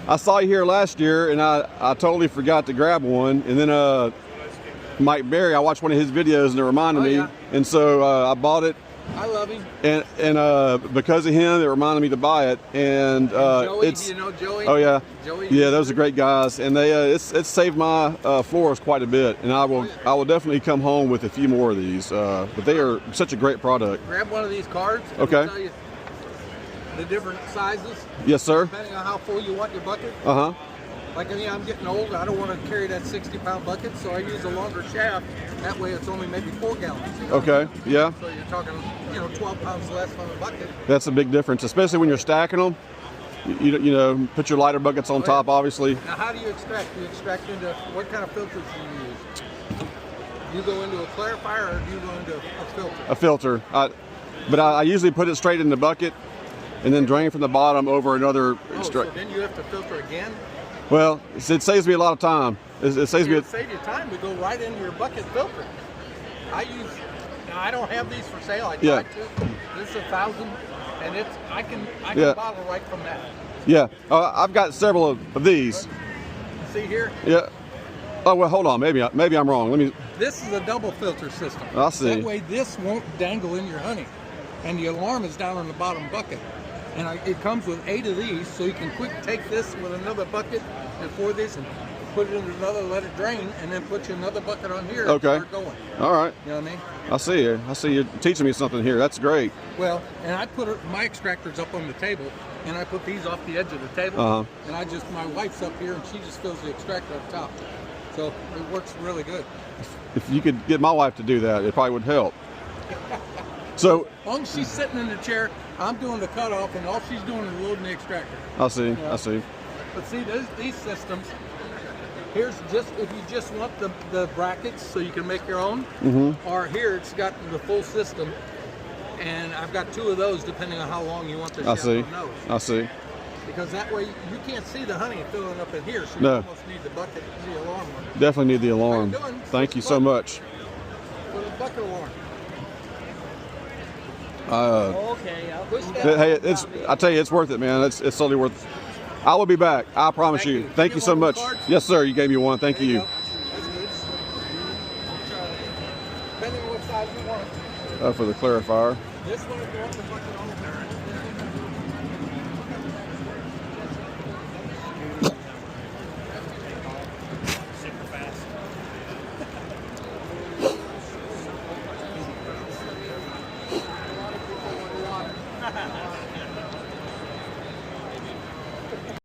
I saw you here last year, and I totally forgot to grab one. And then Mike Berry, I watched one of his videos, and it reminded me. And so I bought it. I love him. And because of him, it reminded me to buy it. And Joey, it's, do you know Joey? Oh yeah, Joey. Yeah, those are great guys, and they it's saved my floors quite a bit. And I will definitely come home with a few more of these. But they are such a great product. Grab one of these cards. Okay. It'll tell you the different sizes. Yes, sir. Depending on how full you want your bucket. Uh huh. Like I'm getting old, I don't want to carry that 60-pound bucket, so I use a longer shaft. That way it's only maybe 4 gallons. You know? Okay, yeah. So you're talking, 12 pounds less on the bucket. That's a big difference, especially when you're stacking them. You know, put your lighter buckets on top, obviously. Now, how do you extract? Do you extract into, what kind of filters do you use? Do you go into a clarifier or do you go into a filter? A filter. But I usually put it straight in the bucket and then drain from the bottom over another. So then you have to filter again? Well, it saves me a lot of time. It saves me. It saves you time to go right into your bucket filter. Now I don't have these for sale. I tried to. This is 1,000, and I can bottle right from that. Yeah, I've got several of these. See here? Yeah. Oh well, hold on. Maybe I'm wrong. Let me. This is a double filter system. I see. That way, this won't dangle in your honey, and the alarm is down on the bottom bucket. And it comes with 8 of these, so you can quick take this with another bucket and pour this and put it into another, let it drain, and then put you another bucket on here and start going. All right. You know what I mean? I see you. I see you teaching me something here. That's great. Well, and I put my extractors up on the table, and I put these off the edge of the table, and my wife's up here, and she just fills the extractor up top. So it works really good. If you could get my wife to do that, it probably would help. So, as long as she's sitting in the chair, I'm doing the cutoff, and all she's doing is loading the extractor. I see. I see. But see, these systems. Here's just if you just want the brackets, so you can make your own. Or here it's got the full system, and I've got 2 of those depending on how long you want the shaft on those. I see. Because that way you can't see the honey filling up in here, so you almost need the bucket, the alarm one. Definitely need the alarm. Thank you so much. For the bucket alarm. Okay, I'll push that. Hey, I tell you, it's worth it, man. It's totally worth it. I will be back. I promise you. Thank you so much. Yes, sir. You gave me one. Thank you. That's good. Depending on what size you want. For the clarifier. This one, if you want the bucket on